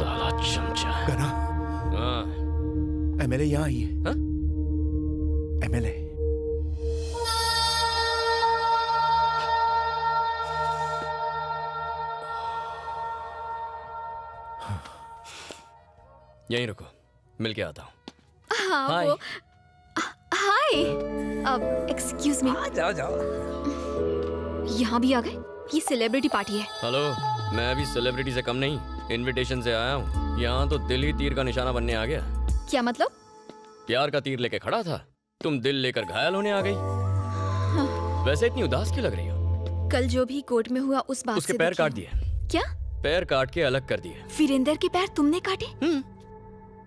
साला चमचा। गना, हाँ। एमएलए यहाँ आई है। हाँ? एमएलए। यहीं रुको, मिल के आता हूँ। हाँ हाय। वो हाय। अब एक्सक्यूज मी, जाओ जाओ। यहाँ भी आ गए? ये सेलिब्रिटी पार्टी है। हेलो, मैं अभी सेलिब्रिटी से कम नहीं, इनविटेशन से आया हूँ। यहाँ तो दिल ही तीर का निशाना बनने आ गया। क्या मतलब? प्यार का तीर लेके खड़ा था, तुम दिल लेकर घायल होने आ गई। हाँ। वैसे इतनी उदास क्यों लग रही हो? कल जो भी कोर्ट में हुआ उस बात उसके से पैर दुखी काट हूँ। दिए। क्या? पैर काट के अलग कर दिए। वीरेंद्र के पैर तुमने काटे?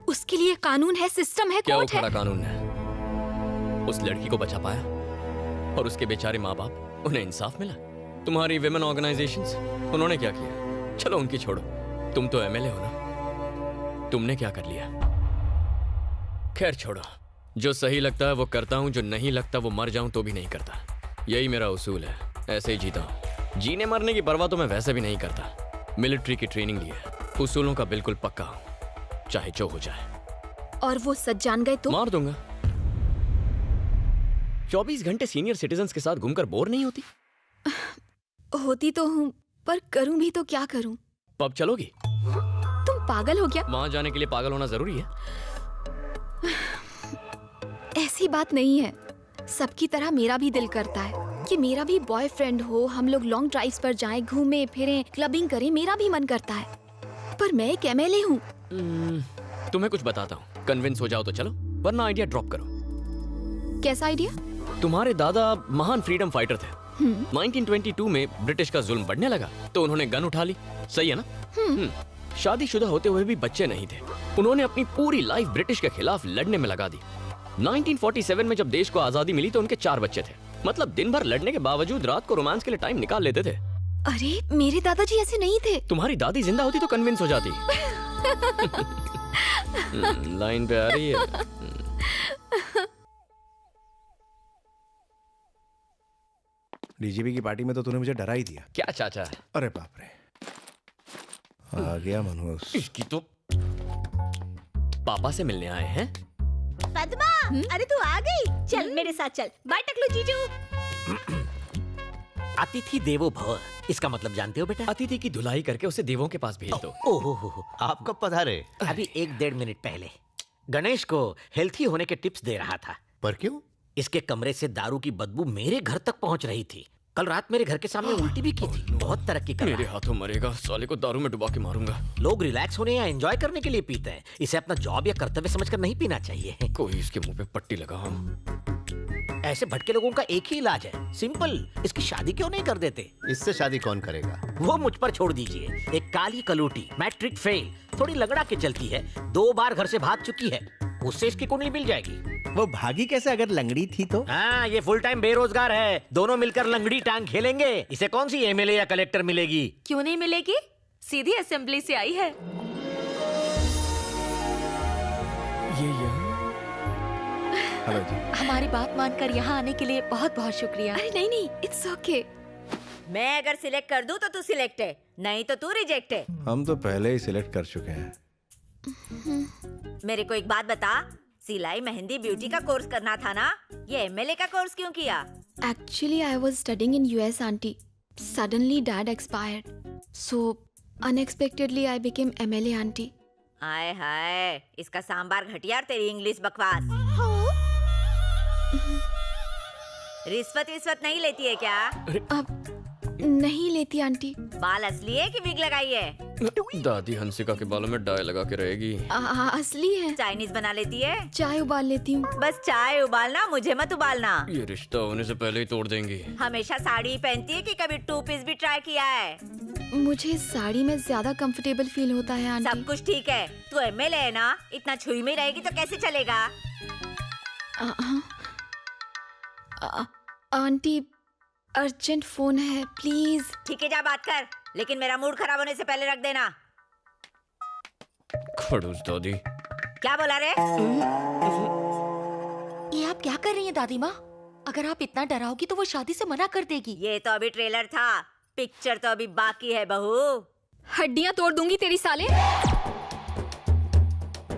उसके लिए कानून है, सिस्टम है, क्या वो कोर्ट है। खड़ा कानून है? उस लड़की को बचा पाया और उसके बेचारे माँ बाप, उन्हें इंसाफ मिला? तुम्हारी विमेन ऑर्गेनाइजेशंस, उन्होंने क्या किया? चलो उनकी छोड़ो, तुम तो एमएलए हो ना, तुमने क्या कर लिया? खैर छोड़ो, जो सही लगता है वो करता हूँ, जो नहीं लगता वो मर जाऊं तो भी नहीं करता। यही मेरा उसूल है, ऐसे ही जीता हूँ। जीने मरने की परवाह तो मैं वैसे भी नहीं करता। मिलिट्री की ट्रेनिंग ली है, उसूलों का बिल्कुल पक्का हूँ, चाहे जो हो जाए। और वो सच जान गए तो? मार दूंगा। 24 घंटे सीनियर सिटीजन्स के साथ घूमकर बोर नहीं होती? होती तो हूँ, पर करूँ भी तो क्या करूँ? पब चलोगी? तुम पागल हो गया? वहां जाने के लिए पागल होना जरूरी है? ऐसी बात नहीं है। सबकी तरह मेरा भी दिल करता है कि मेरा भी बॉयफ्रेंड हो, हम लोग लॉन्ग ड्राइव्स पर जाएं, घूमें फिरें, क्लबिंग करें, मेरा भी मन करता है। पर मैं एक एमएलए हूँ। तुम्हें कुछ बताता हूँ, कन्विंस हो जाओ तो चलो, वरना आइडिया ड्रॉप करो। कैसा आइडिया? तुम्हारे दादा महान फ्रीडम फाइटर थे। 1922 में ब्रिटिश का जुल्म बढ़ने लगा तो उन्होंने गन उठा ली, सही है ना? शादीशुदा होते हुए भी बच्चे नहीं थे। उन्होंने अपनी पूरी लाइफ ब्रिटिश के खिलाफ लड़ने में लगा दी। 1947 में जब देश को आजादी मिली तो उनके 4 बच्चे थे। मतलब दिन भर लड़ने के बावजूद रात को रोमांस के लिए टाइम निकाल लेते थे। अरे मेरे दादाजी ऐसे नहीं थे। तुम्हारी दादी जिंदा होती तो कन्विंस हो जाती। लाइन पे आ रही है। डीजीपी की पार्टी में तो तूने मुझे डरा ही दिया। क्या चाचा? अरे बाप रे, आ गया मनोज। इसकी तो पापा से मिलने आए हैं। पद्मा, अरे तू आ गई, चल मेरे साथ चल। बाय टकलू जीजू। अतिथि देवो भव, इसका मतलब जानते हो बेटा? अतिथि की धुलाई करके उसे देवों के पास भेज दो। ओहो, आप कब पधारे? अभी 1-1.5 मिनट पहले। गणेश को हेल्थी होने के टिप्स दे रहा था। पर क्यों? इसके कमरे से दारू की बदबू मेरे घर तक पहुंच रही थी। कल रात मेरे घर के सामने उल्टी भी की थी। बहुत तरक्की कर रहा मेरे है। हाथों मरेगा, साले को दारू में डुबा के मारूंगा। लोग रिलैक्स होने या एंजॉय करने के लिए पीते हैं, इसे अपना जॉब या कर्तव्य समझकर नहीं पीना चाहिए। कोई इसके मुंह पे पट्टी लगा। हम ऐसे भटके लोगों का एक ही इलाज है, सिंपल। इसकी शादी क्यों नहीं कर देते? इससे शादी कौन करेगा? वो मुझ पर छोड़ दीजिए। एक काली कलूटी, मैट्रिक फेल, थोड़ी लगड़ा के चलती है, 2 बार घर से भाग चुकी है, उससे इसकी कुंडली मिल जाएगी। वो भागी कैसे अगर लंगड़ी थी तो? हाँ, ये फुल टाइम बेरोजगार है। दोनों मिलकर लंगड़ी टांग खेलेंगे। इसे कौन सी एमएलए या कलेक्टर मिलेगी? क्यों नहीं मिलेगी? सीधी असेंबली से आई है। हेलो जी। हमारी बात मानकर यहाँ आने के लिए बहुत बहुत शुक्रिया। अरे नहीं नहीं, इट्स ओके। मैं अगर सिलेक्ट कर दूं तो तू सिलेक्ट है, नहीं तो तू रिजेक्ट है। हम तो पहले ही सिलेक्ट कर चुके हैं। मेरे को एक बात बता, सिलाई मेहंदी ब्यूटी का कोर्स करना था ना, ये एमएलए का कोर्स क्यों किया? Actually, I was studying in US, auntie. Suddenly, dad expired. So, unexpectedly, I became MLA, auntie. हाय हाय, इसका सांबार घटिया और तेरी इंग्लिश बकवास। रिश्वत नहीं लेती है क्या? अब नहीं लेती आंटी। बाल असली है कि विग लगाई है? दादी हंसिका के बालों में डाई लगा के रहेगी। असली है। चाइनीज बना लेती है? चाय उबाल लेती हूँ। बस चाय उबालना, मुझे मत उबालना। ये रिश्ता होने से पहले ही तोड़ देंगी। हमेशा साड़ी पहनती है कि कभी 2 पीस भी ट्राई किया है? मुझे साड़ी में ज्यादा कंफर्टेबल फील होता है आंटी। सब कुछ ठीक है, तू एमएलए है ना, इतना छुई में रहेगी तो कैसे चलेगा? आंटी, अर्जेंट फोन है, प्लीज। ठीक है, जा बात कर, लेकिन मेरा मूड खराब होने से पहले रख देना। खड़ूस दादी। क्या बोला रे? ये आप क्या कर रही हैं दादी माँ? अगर आप इतना डराओगी तो वो शादी से मना कर देगी। ये तो अभी ट्रेलर था, पिक्चर तो अभी बाकी है बहू। हड्डियां तोड़ दूंगी तेरी साले।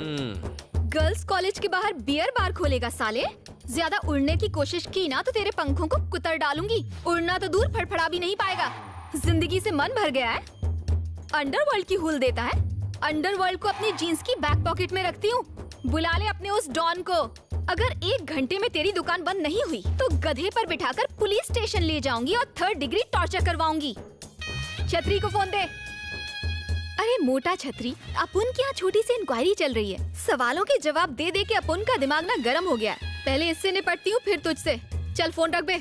गर्ल्स कॉलेज के बाहर बियर बार खोलेगा साले। ज्यादा उड़ने की कोशिश की ना तो तेरे पंखों को कुतर डालूंगी। उड़ना तो दूर फड़फड़ा भी नहीं पाएगा। जिंदगी से मन भर गया है। अंडरवर्ल्ड की हुल देता है। अंडरवर्ल्ड को अपनी जीन्स की बैक पॉकेट में रखती हूँ। बुला ले अपने उस डॉन को। अगर 1 घंटे में तेरी दुकान बंद नहीं हुई तो गधे पर बिठाकर पुलिस स्टेशन ले जाऊंगी और 3rd डिग्री टॉर्चर करवाऊंगी। छतरी को फोन दे। अरे मोटा छतरी, अपुन की यहाँ छोटी सी इंक्वायरी चल रही है। सवालों के जवाब दे दे के अपुन का दिमाग ना गर्म हो गया है। पहले इससे निपटती हूँ फिर तुझसे। चल फोन रख बे।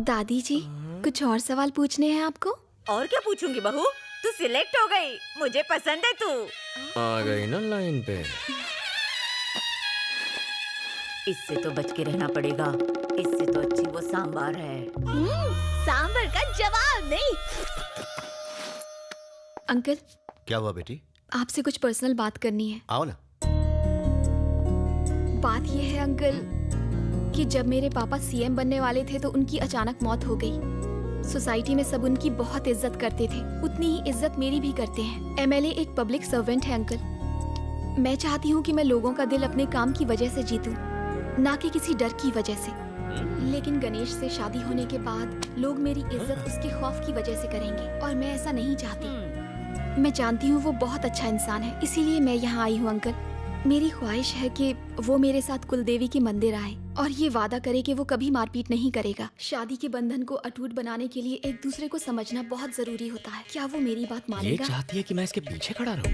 दादी जी, कुछ और सवाल पूछने हैं आपको? और क्या पूछूंगी बहू, तू सिलेक्ट हो गई। मुझे पसंद है तू। आ गई ना लाइन पे। इससे तो बच के रहना पड़ेगा। इससे तो अच्छी वो सांबार है। सांबर का जवाब नहीं। अंकल, क्या हुआ बेटी? आपसे कुछ पर्सनल बात करनी है। आओ ना। बात ये है अंकल कि जब मेरे पापा सीएम बनने वाले थे तो उनकी अचानक मौत हो गई। सोसाइटी में सब उनकी बहुत इज्जत करते थे, उतनी ही इज्जत मेरी भी करते हैं। एमएलए एक पब्लिक सर्वेंट है अंकल। मैं चाहती हूँ कि मैं लोगों का दिल अपने काम की वजह से जीतूं, ना कि किसी डर की वजह से। लेकिन गणेश से शादी होने के बाद लोग मेरी इज्जत उसके खौफ की वजह से करेंगे और मैं ऐसा नहीं चाहती। मैं जानती हूँ वो बहुत अच्छा इंसान है, इसीलिए मैं यहाँ आई हूँ अंकल। मेरी ख्वाहिश है कि वो मेरे साथ कुलदेवी के मंदिर आए और ये वादा करे कि वो कभी मारपीट नहीं करेगा। शादी के बंधन को अटूट बनाने के लिए एक दूसरे को समझना बहुत जरूरी होता है। क्या वो मेरी बात ये मानेगा? चाहती है कि मैं इसके पीछे खड़ा रहूं।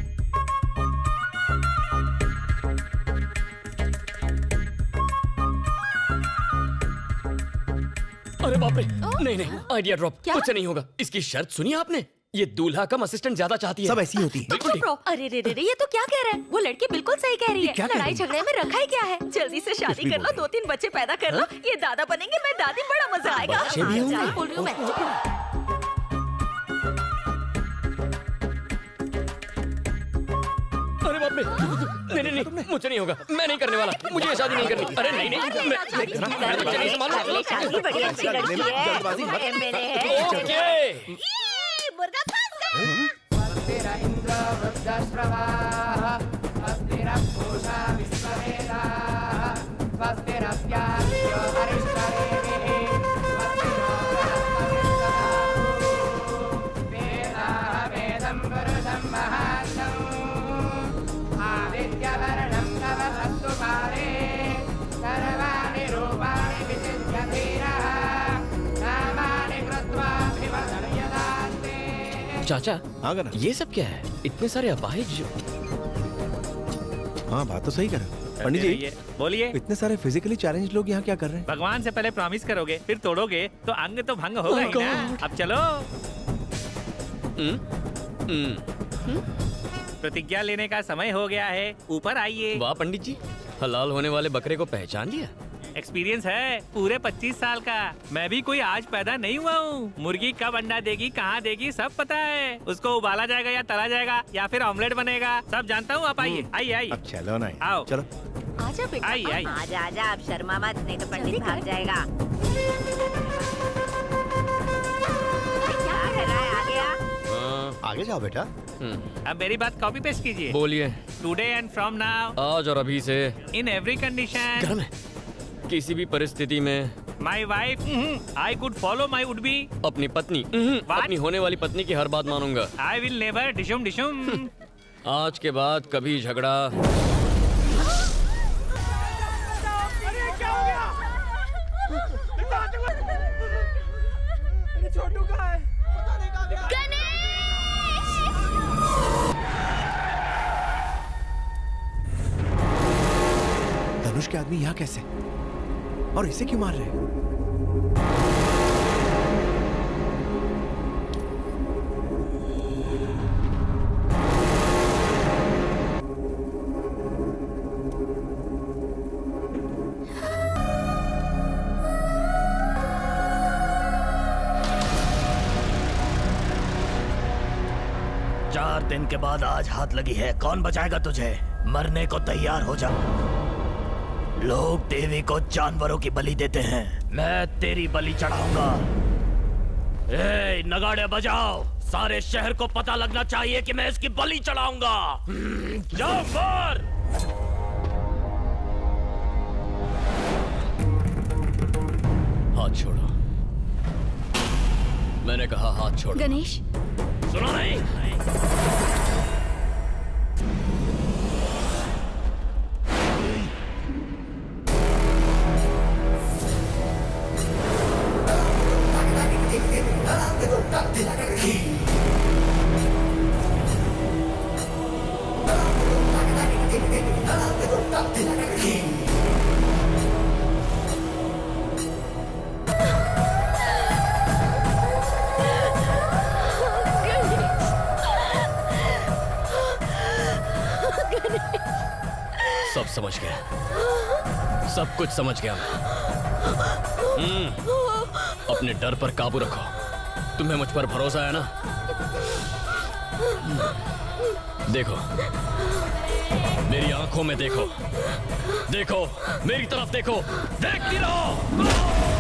अरे बाप रे, नहीं नहीं, आइडिया ड्रॉप। कुछ नहीं होगा। इसकी शर्त सुनी आपने? ये दूल्हा कम असिस्टेंट ज्यादा चाहती है। सब ऐसी होती है। बिल्कुल ठीक। अरे रे रे रे, ये तो क्या कह रहा है? वो लड़की बिल्कुल सही कह रही है। क्या कह लड़ाई रही है? झगड़े में रखा ही क्या है? जल्दी से शादी कर लो, 2-3 बच्चे पैदा कर लो। ये दादा बनेंगे, मैं दादी, बड़ा मजा आएगा। बच्चे भी होंगे? सही बोल रही हूँ मैं। अरे बाप रे, नहीं नहीं नहीं, मुझे नहीं होगा। मैं नहीं करने वाला। मुझे ये शादी नहीं करनी। अरे नहीं नहीं, मैं बच्चे नहीं संभालूं। अगली शादी बड़ी अच्छी लड़की जल्दबाजी मत। है। एमएलए है। ओके। मुर्गा फंस गया। चाचा, हाँ करना। ये सब क्या है? इतने सारे अपाहिज। हाँ बात तो सही कर रहे हो। पंडित जी, बोलिए। इतने सारे फिजिकली चैलेंज लोग यहाँ क्या कर रहे हैं? भगवान से पहले प्रॉमिस करोगे, फिर तोड़ोगे तो अंग तो भंग होगा ही ना। अब चलो, प्रतिज्ञा लेने का समय हो गया है। ऊपर आइए। वाह पंडित जी, हलाल होने वाले बकरे को पहचान लिया। एक्सपीरियंस है पूरे 25 साल का। मैं भी कोई आज पैदा नहीं हुआ हूँ। मुर्गी कब अंडा देगी, कहाँ देगी, सब पता है। उसको उबाला जाएगा या तला जाएगा या फिर ऑमलेट बनेगा, सब जानता हूँ। आप आइए आइए आइए। अब चलो ना, आओ। चलो। आजा बेटा। आइए आइए। आजा आजा, अब शर्मा मत, नहीं तो पंडित जल्दी भाग कर। जाएगा। क्या कर रहा है? आ गया। हाँ, आगे जाओ बेटा। अब मेरी बात कॉपी पेस्ट कीजिए। बोलिए। टुडे एंड फ्रॉम नाउ, आज और अभी से इन एवरी कंडीशन, गर्म है। किसी भी परिस्थिति में my wife I could follow my would be. अपनी पत्नी अपनी होने वाली पत्नी की हर बात मानूंगा। आई विल नेवर डिशुम डिशुम। आज के बाद कभी झगड़ा। धनुष के आदमी यहाँ कैसे? और इसे क्यों मार रहे हैं? चार दिन के बाद आज हाथ लगी है, कौन बचाएगा तुझे? मरने को तैयार हो जा। लोग देवी को जानवरों की बलि देते हैं, मैं तेरी बलि चढ़ाऊंगा। ए, नगाड़े बजाओ। सारे शहर को पता लगना चाहिए कि मैं इसकी बलि चढ़ाऊंगा। जाओ पर। हाथ छोड़ो। मैंने कहा हाथ छोड़ो। गणेश, सुनो नहीं? सब समझ गया, सब कुछ समझ गया मैं। अपने डर पर काबू रखो। तुम्हें मुझ पर भरोसा है ना? देखो, मेरी आंखों में देखो, देखो, मेरी तरफ देखो, देखती रहो।